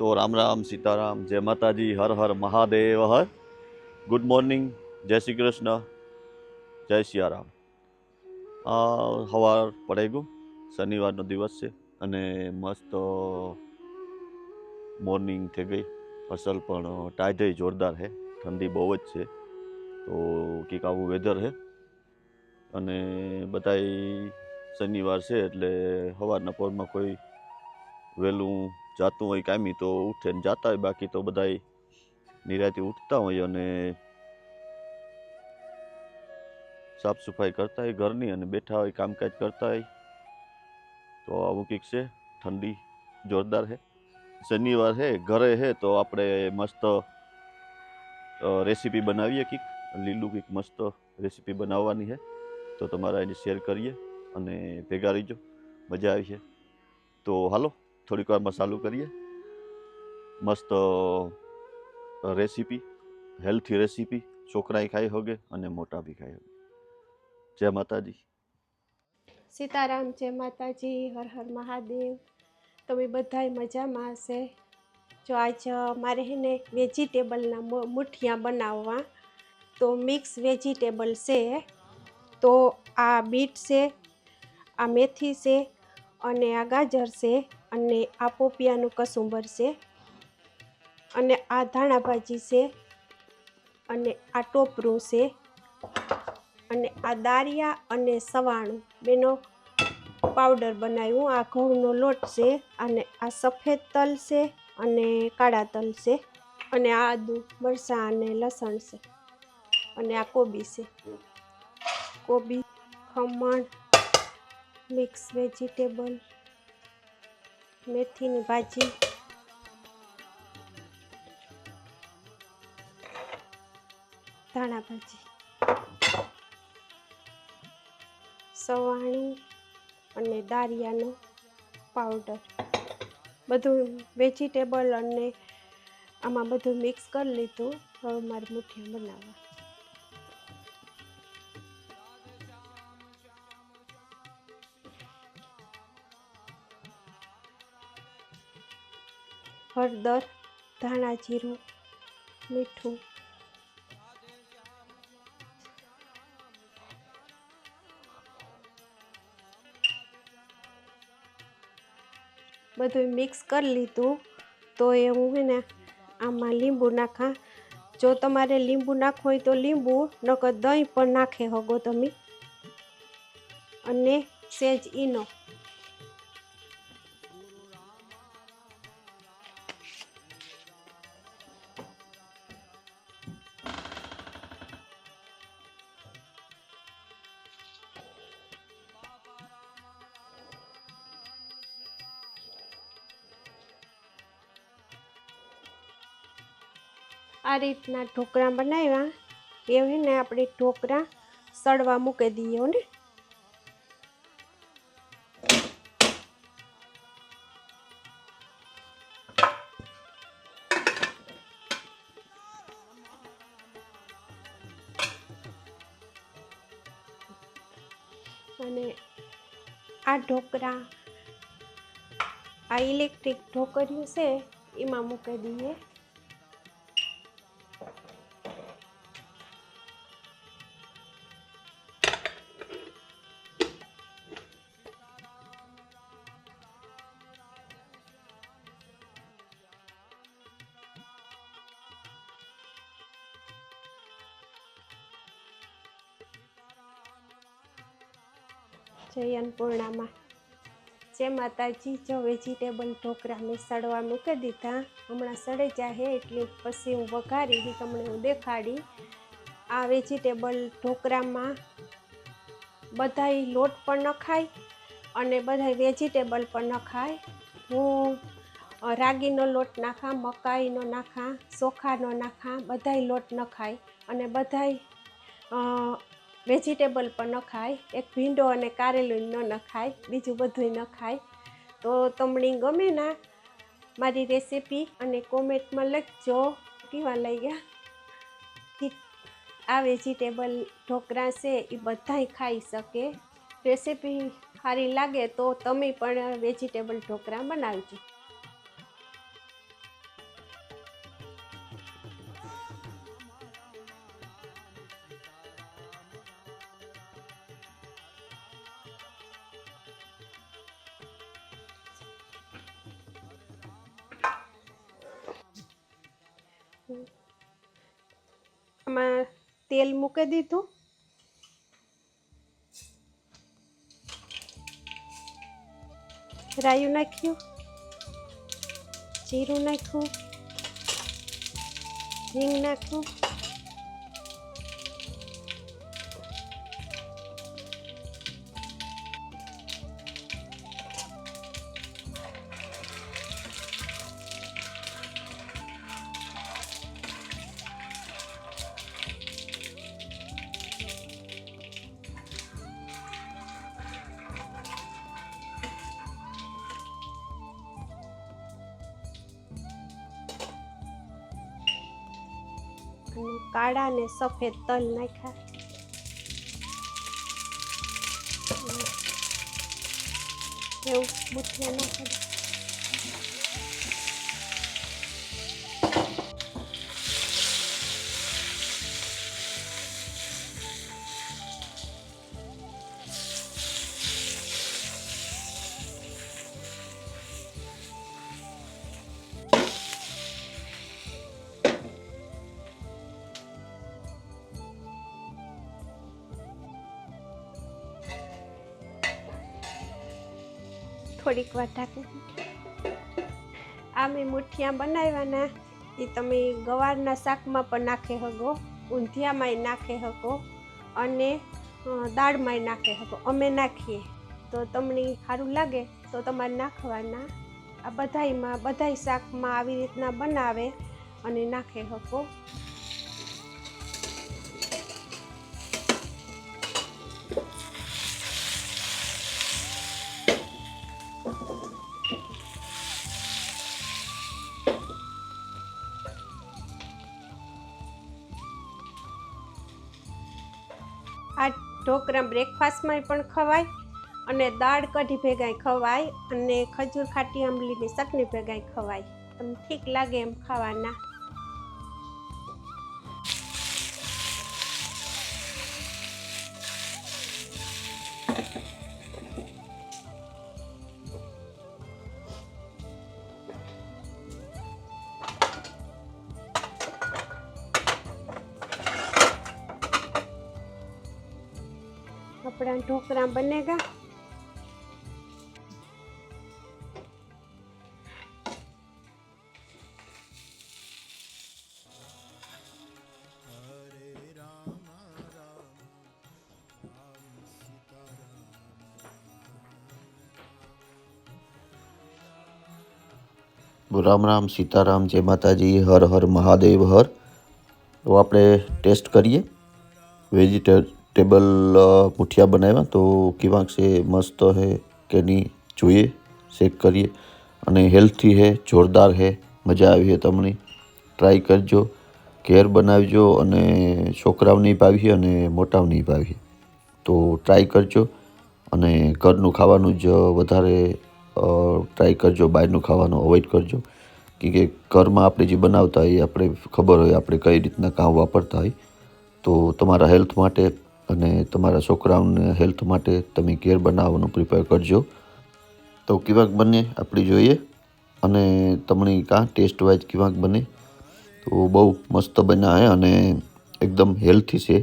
तो राम राम सीताराम जय माता जी हर हर महादेव हर गुड मॉर्निंग जय श्री कृष्ण जय सियाराम સવાર પડી ગયું શનિવારનો દિવસ છે અને મસ્ત મોર્નિંગ થઈ ગઈ અસલ પણ ટાઈડ જોરદાર છે ઠંડી બહુ જ છે તો કંઈક આવું વેધર છે અને બધાય શનિવાર છે એટલે સવારના પોરમાં કોઈ વહેલું જાતું હોય કાયમી તો ઉઠે ને જાતા હોય બાકી તો બધાય નિરાંતે ઉઠતા હોય અને સાફ સફાઈ કરતા હોય ઘરની અને બેઠા હોય કામકાજ કરતા હોય તો આવું કંઈક છે ઠંડી જોરદાર છે શનિવાર છે ઘરે છે તો આપણે મસ્ત રેસીપી બનાવીએ કંઈક લીલું કંઈક મસ્ત રેસીપી બનાવવાની છે તો તમારા એને શેર કરીએ અને ભેગા રહીજો મજા આવી છે તો હાલો થોડીક વારમાં ચાલુ કરીએ મસ્ત રેસીપી હેલ્થી રેસીપી છોકરાએ ખાઈ હોગે અને મોટા બી ખાઈ હોગે जय माता जी सीताराम जय माता जी हर हर महादेव તમે બધાય મજામાં હશે જો આજ મારે હે ને વેજીટેબલના મુઠિયા બનાવવા તો મિક્સ વેજીટેબલ છે તો આ બીટ છે આ મેથી છે અને આ ગાજર છે અને આ પોપિયાનું કસુંબર છે અને આ ધાણા ભાજી છે અને આ ટોપરું છે અને આ દાળિયા અને સવાણું બેનો પાવડર બનાવ્યું આ ઘઉંનો લોટ છે અને આ સફેદ તલ છે અને કાળા તલ છે અને આ આદુ મરચાં અને લસણ છે અને આ કોબી છે કોબી ખમણ મિક્સ વેજીટેબલ મેથીની ભાજી ધાણા ભાજી સવાણું અને દાળિયાનો પાવડર બધું વેજીટેબલ અને આમાં બધું મિક્સ કરી લીધું હવે મારે મુઠિયા બનાવવા હળદર ધાણા જીરું મીઠું બધું મિક્સ કરી લીધું તો એ હું હે ને આમાં લીંબુ નાખા જો તમારે લીંબુ નાખવું હોય તો લીંબુ નકર દહીં પણ નાખે હગો તમે અને સેજ ઈનો આ રીતના ઢોકળા બનાવ્યા એ ને આપણે ઢોકળા સળવા મૂકી દઈએ ને અને આ ઢોકળા આ ઇલેક્ટ્રિક ઢોકળિયું છે એમાં મૂકી દઈએ જય અન્નપૂર્ણામાં જય માતાજી જો વેજીટેબલ ઢોકળા મેં સડવા મૂકી દીધા હમણાં સડે જાય એટલે પછી હું વઘારી તમને હું દેખાડી આ વેજીટેબલ ઢોકળામાં બધાય લોટ પણ નખાય અને બધાય વેજીટેબલ પણ નખાય હું રાગીનો લોટ નાખા મકાઈનો નાખા ચોખાનો નાખા બધાય લોટ નખાય અને બધાય વેજીટેબલ પણ નખાય એક ભીંડો અને કારેલું ન નખાય બીજું બધું નખાય તો તમને ગમે ના મારી રેસીપી અને કોમેન્ટમાં લખજો કેવા લાગ્યા આ વેજીટેબલ ઢોકળા છે એ બધાય ખાઈ શકે રેસીપી સારી લાગે તો તમે પણ વેજીટેબલ ઢોકળા બનાવજો આમાં તેલ મૂકી દીધું. રાયું નાખ્યું, જીરું નાખ્યું, હિંગ નાખ્યું, અને કાળા ને સફેદ તલ નાખ્યા. એવું મુઠિયા નાખી. થોડીક વાર ઢાંકી. આ મેં મુઠિયા બનાવ્યાના એ તમે ગવારના શાકમાં પણ નાખી શકો, ઊંધિયામાંય નાખી શકો અને દાળમાંય નાખી શકો. અમે નાખીએ તો તમને સારું લાગે તો તમારે નાખવાના. આ બધાયમાં બધાય શાકમાં આવી રીતના બનાવે અને નાખી શકો. આ ઢોકળા બ્રેકફાસ્ટમાં પણ ખવાય અને દાળ કઢી ભેગાય ખવાય અને ખજૂર ખાટી આંબલીની ચટણી ભેગાય ખવાય. તમને ઠીક લાગે એમ ખાવાના. अपना ढोकला बनेगा. રામ રામ, સીતારાम, જય માતાજી, હર હર મહાદેવ હર. તો આપણે ટેસ્ટ કરીએ. વેજીટેબલ મુઠિયા બનાવ્યા તો કેવાક છે, મસ્ત હે કે નહીં જોઈએ, ચેક કરીએ. અને હેલ્થી હે, જોરદાર હે, મજા આવી હે. તમને ટ્રાય કરજો, ઘેર બનાવજો અને છોકરાઓને ભાવીએ અને મોટાઓને ભાવીએ. તો ટ્રાય કરજો અને ઘરનું ખાવાનું જ વધારે ટ્રાય કરજો, બહારનું ખાવાનું અવોઇડ કરજો. કે ઘરમાં આપણે જે બનાવતા હોય આપણે ખબર હોય આપણે કઈ રીતના કામ વાપરતા હોય. તો તમારા હેલ્થ માટે અને તમારા છોકરાઓને હેલ્થ માટે તમે ઘેર બનાવવાનું પ્રિપેર કરજો. તો કેવાક બને આપણે જોઈએ અને તમને કાં ટેસ્ટ વાઇઝ કેવાક બને. તો બહુ મસ્ત બન્યા હે અને એકદમ હેલ્થી છે.